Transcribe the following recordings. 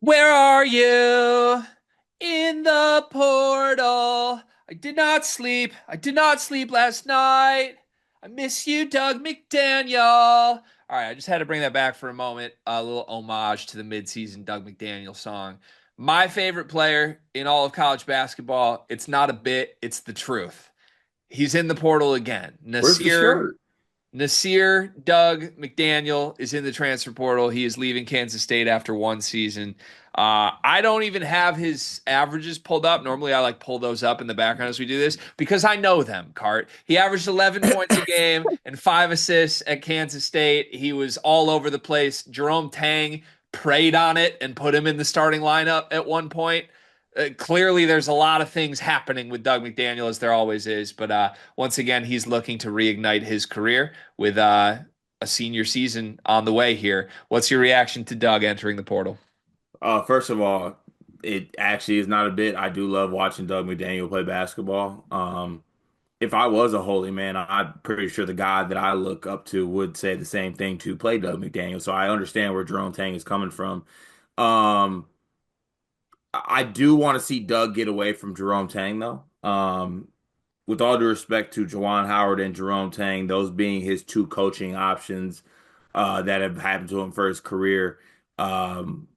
Where are you? In the portal. I did not sleep. I did not sleep last night. I miss you, Doug McDaniel. All right, I just had to bring that back for a moment. A little homage to the midseason Doug McDaniel song. My favorite player in all of college basketball. It's not a bit, it's the truth. He's in the portal again. Where's the Nasir shirt? Nasir Doug McDaniel is in the transfer portal. He is leaving Kansas State after one season. I don't even have his averages pulled up. Normally, I like pull those up in the background as we do this because I know them, Cart. He averaged 11 points a game and 5 assists at Kansas State. He was all over the place. Jerome Tang preyed on it and put him in the starting lineup at one point. Clearly, there's a lot of things happening with Doug McDaniel, as there always is. But once again, he's looking to reignite his career with a senior season on the way here. What's your reaction to Doug entering the portal? First of all, it actually is not a bit. I do love watching Doug McDaniel play basketball. If I was a holy man, I'm pretty sure the guy that I look up to would say the same thing to play Doug McDaniel. So I understand where Jerome Tang is coming from. Um, I do want to see Doug get away from Jerome Tang though. With all due respect to Juwan Howard and Jerome Tang, those being his two coaching options that have happened to him for his career. Um,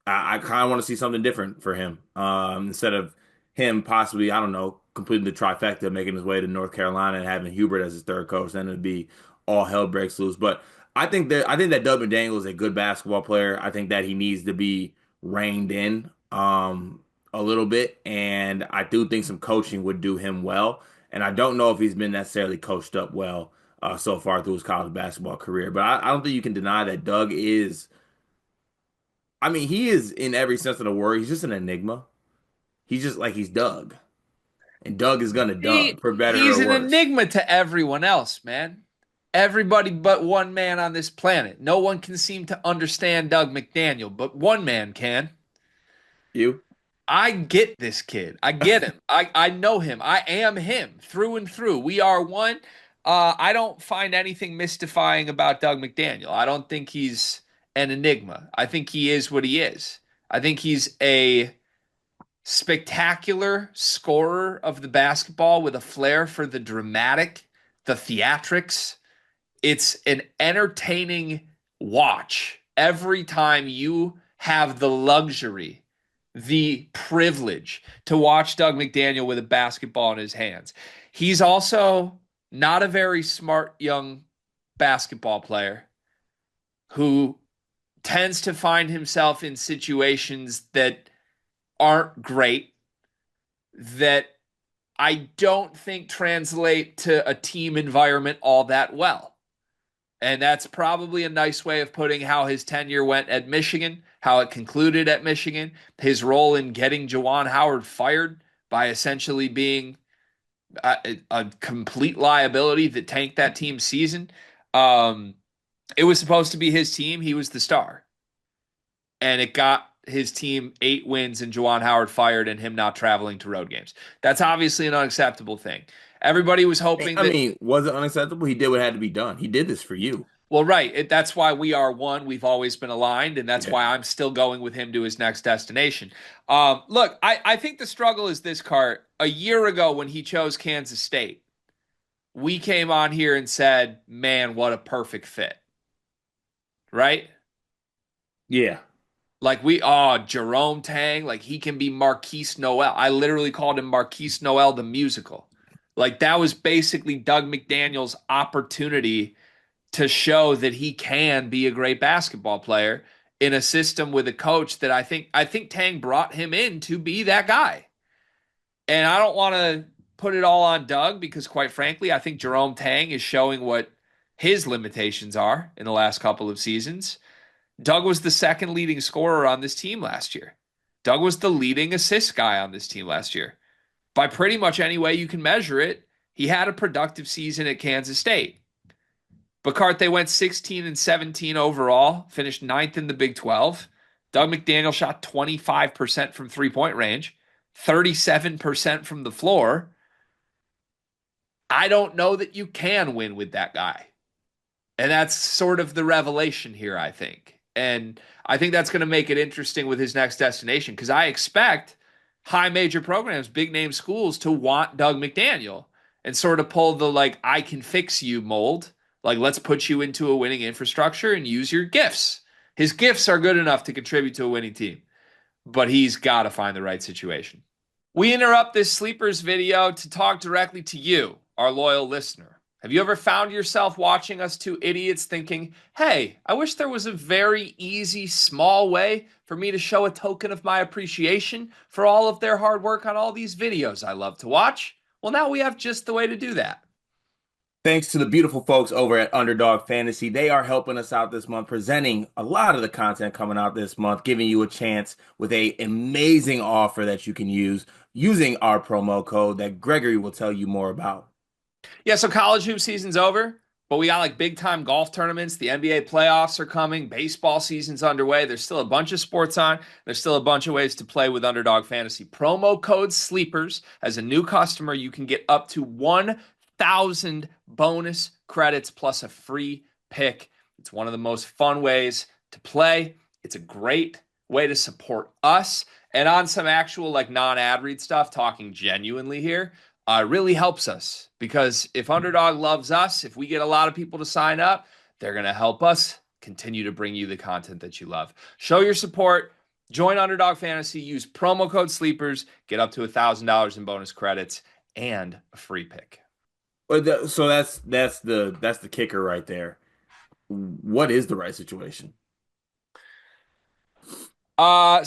I kind of want to see something different for him. Instead of him possibly, I don't know, completing the trifecta, making his way to North Carolina and having Hubert as his third coach, then it'd be all hell breaks loose. But I think that Doug McDaniel is a good basketball player. I think that he needs to be reined in a little bit, and I do think some coaching would do him well. And I don't know if he's been necessarily coached up well so far through his college basketball career. But I don't think you can deny that Doug is. I mean, he is in every sense of the word. He's just an enigma. He's just like he's Doug, and Doug is gonna Doug for better He's or an worse. enigma to everyone else, man. Everybody but one man on this planet. No one can seem to understand Doug McDaniel, but one man can. You? I get this kid. I get him. I know him. I am him through and through. We are one. I don't find anything mystifying about Doug McDaniel. I don't think he's an enigma. I think he is what he is. I think he's a spectacular scorer of the basketball with a flair for the dramatic, the theatrics. It's an entertaining watch every time you have the luxury, the privilege to watch Doug McDaniel with a basketball in his hands. He's also not a very smart young basketball player who tends to find himself in situations that aren't great, that I don't think translate to a team environment all that well. And that's probably a nice way of putting how his tenure went at Michigan, how it concluded at Michigan, his role in getting Juwan Howard fired by essentially being a complete liability that tanked that team's season. Um, it was supposed to be his team. He was the star. And it got his team 8 wins and Juwan Howard fired and him not traveling to road games. That's obviously an unacceptable thing. Everybody was hoping I that. mean, was it unacceptable? He did what had to be done. He did this for you. Well, right. That's why we are one. We've always been aligned, and that's Yeah. why I'm still going with him to his next destination. Look, I think the struggle is this, Cart. A year ago, when he chose Kansas State, we came on here and said, man, what a perfect fit, right? Yeah. Like Jerome Tang, like he can be Marquise Noel. I literally called him Marquise Noel the musical. Like that was basically Doug McDaniel's opportunity to show that he can be a great basketball player in a system with a coach that I think Tang brought him in to be that guy. And I don't want to put it all on Doug because quite frankly, I think Jerome Tang is showing what his limitations are in the last couple of seasons. Doug was the second leading scorer on this team last year. Doug was the leading assist guy on this team last year. By pretty much any way you can measure it, he had a productive season at Kansas State. Bacart, they went 16 and 17 overall, finished ninth in the Big 12. Doug McDaniel shot 25% from 3 point range, 37% from the floor. I don't know that you can win with that guy. And that's sort of the revelation here, I think. And I think that's going to make it interesting with his next destination because I expect high major programs, big name schools to want Doug McDaniel and sort of pull the like, I can fix you mold. Like, let's put you into a winning infrastructure and use your gifts. His gifts are good enough to contribute to a winning team, but he's got to find the right situation. We interrupt this sleepers video to talk directly to you, our loyal listener. Have you ever found yourself watching us two idiots thinking, hey, I wish there was a very easy, small way for me to show a token of my appreciation for all of their hard work on all these videos I love to watch? Well, now we have just the way to do that. Thanks to the beautiful folks over at Underdog Fantasy. They are helping us out this month, presenting a lot of the content coming out this month, giving you a chance with a amazing offer that you can use using our promo code that Gregory will tell you more about. Yeah, so college hoop season's over, but we got like big time golf tournaments. The NBA playoffs are coming. Baseball season's underway. There's still a bunch of sports on. There's still a bunch of ways to play with Underdog Fantasy. Promo code SLEEPERS. As a new customer, you can get up to 1,000 bonus credits plus a free pick. It's one of the most fun ways to play. It's a great way to support us. And on some actual like non-ad read stuff, talking genuinely here, really helps us because if Underdog loves us, if we get a lot of people to sign up, they're going to help us continue to bring you the content that you love. Show your support. Join Underdog Fantasy. Use promo code SLEEPERS. Get up to $1,000 in bonus credits and a free pick. So that's the kicker right there. What is the right situation? I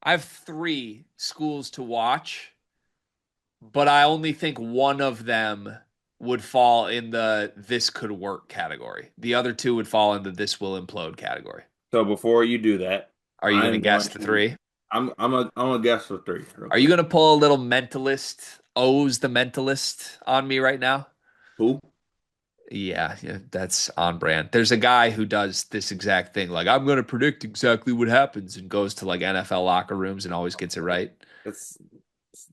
have three schools to watch, but I only think one of them would fall in the this could work category. The other two would fall in the this will implode category. So before you do that, Are you going to I'm guess going the to three? I'm a guess for three real Are you quick. going to pull a little mentalist, O's the mentalist on me right now? Who? Yeah, that's on brand. There's a guy who does this exact thing. Like, I'm going to predict exactly what happens and goes to like NFL locker rooms and always gets it right. It's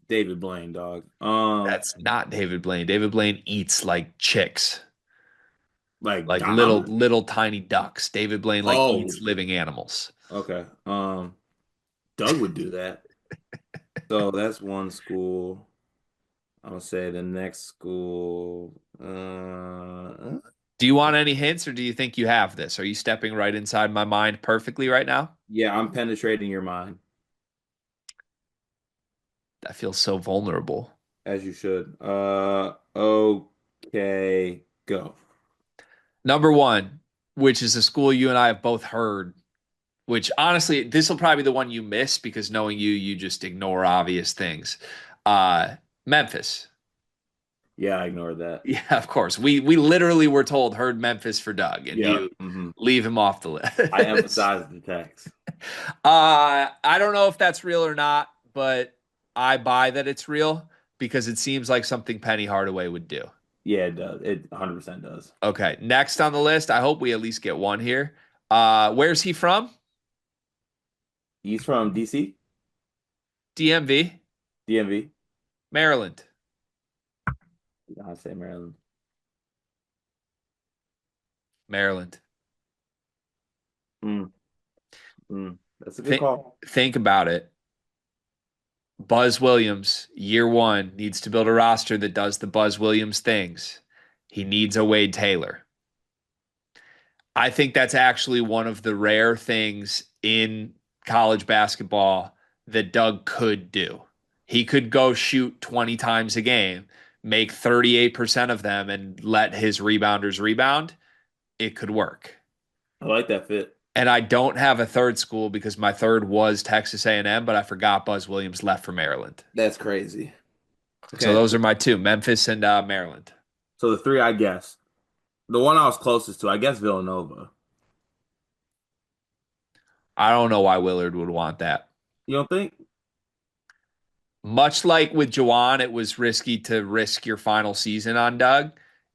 David Blaine, dog. That's not David Blaine. David Blaine eats like chicks, Like like little Dom? little tiny ducks. David Blaine like eats Oh, living animals. okay. Doug would do that. So that's one school. I'm gonna say the next school. Do you want any hints or do you think you have this? Are you stepping right inside my mind perfectly right now? Yeah, I'm penetrating your mind I feel so vulnerable. as you should. Okay, go. Number one, which is a school you and I have both heard, which honestly, this will probably be the one you miss because knowing you, you just ignore obvious things. Memphis. Yeah, I ignored that. Yeah, of course. We literally were told heard Memphis for Doug, and Yeah. you leave him off the I list. emphasize the text. I don't know if that's real or not, but I buy that it's real because it seems like something Penny Hardaway would do. Yeah, it does. It 100% does. Okay, next on the list, I hope we at least get one here. Where's he from? He's from DC, DMV, DMV. Maryland, I say Maryland. Maryland. Mm, that's a good Think call. think about it. Buzz Williams, year one, needs to build a roster that does the Buzz Williams things. He needs a Wade Taylor. I think that's actually one of the rare things in college basketball that Doug could do. He could go shoot 20 times a game, make 38% of them, and let his rebounders rebound. It could work. I like that fit. And I don't have a third school because my third was Texas A&M, but I forgot Buzz Williams left for Maryland. That's crazy. So Okay. those are my two, Memphis and Maryland. So the three I guessed. The one I was closest to, I guess Villanova. I don't know why Willard would want that. You don't think? Much like with Jawan, it was risky to risk your final season on Doug.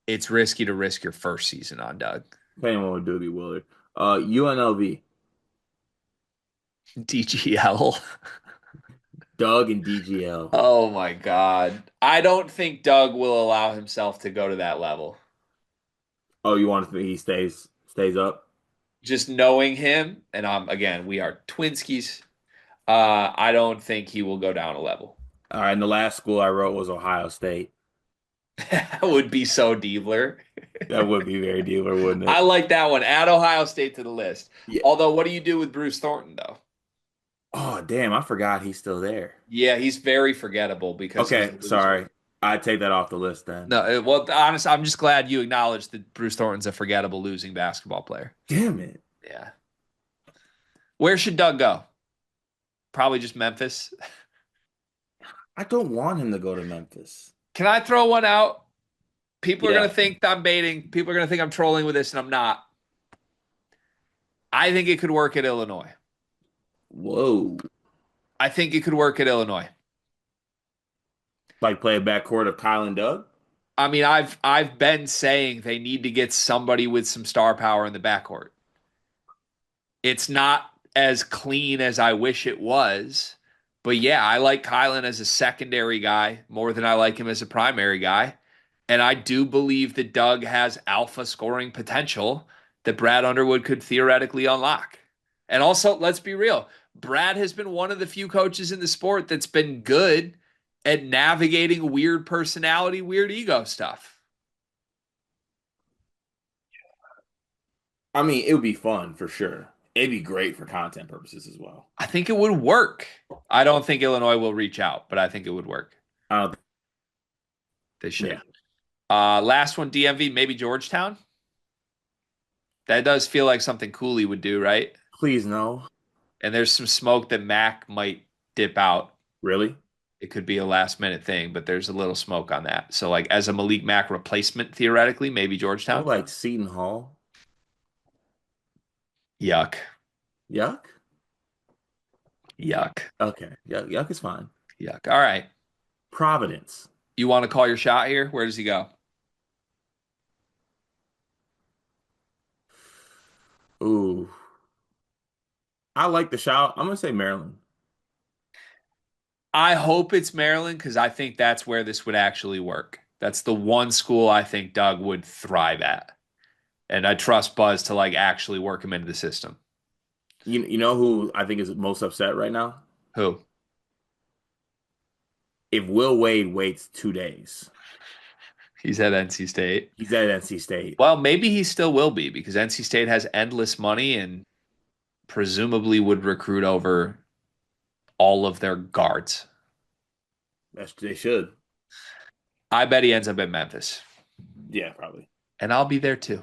It's risky to risk your first season on Doug. Anyone would do be Willard. UNLV. DGL. Doug and DGL. Oh my God. I don't think Doug will allow himself to go to that level. Oh, you want to think he stays Stays up. Just knowing him, and again, we are Twinskies. I don't think he will go down a level. All right, and the last school I wrote was Ohio State. That would be so Diebler. That would be very dealer, wouldn't I it? like that one. Add Ohio State to the list. Yeah. Although, what do you do with Bruce Thornton, though? Oh, damn, I forgot he's still there. Yeah, he's very forgettable because he's Okay, a loser. sorry. I take that off the list then. No, well, honest, I'm just glad you acknowledged that Bruce Thornton's a forgettable losing basketball player. Damn it. Yeah. Where should Doug go? Probably just Memphis. I don't want him to go to Memphis. Can I throw one out? People are going Yeah. to think I'm baiting. People are going to think I'm trolling with this, and I'm not. I think it could work at Illinois. Whoa. I think it could work at Illinois. Like play a backcourt of Kyle and Doug? I mean, I've been saying they need to get somebody with some star power in the backcourt. It's not as clean as I wish it was, but yeah, I like Kylan as a secondary guy more than I like him as a primary guy. And I do believe that Doug has alpha scoring potential that Brad Underwood could theoretically unlock. And also, let's be real, Brad has been one of the few coaches in the sport that's been good at navigating weird personality, weird ego stuff. I mean, it would be fun for sure. It'd be great for content purposes as well. I think it would work. I don't think Illinois will reach out, but I think it would work. I don't They Yeah. should. Last one, DMV, maybe Georgetown. That does feel like something Cooley would do, right? Please no. And there's some smoke that Mac might dip out. Really? It could be a last minute thing, but there's a little smoke on that. So, like, as a Malik Mack replacement, theoretically, maybe Or Georgetown. like Seton Hall? Yuck. Yuck? Yuck. Okay. Yuck is fine. Yuck. All right. Providence. You want to call your shot here? Where does he go? Ooh. I like the shout. I'm gonna say Maryland. I hope it's Maryland because I think that's where this would actually work. That's the one school I think Doug would thrive at. And I trust Buzz to like actually work him into the system. You know who I think is most upset right now? Who? If Will Wade waits 2 days, He's at NC State. he's at NC State. Well, maybe he still will be because NC State has endless money and presumably would recruit over all of their guards. They should. I bet he ends up at Memphis. Yeah, probably. And I'll be there too.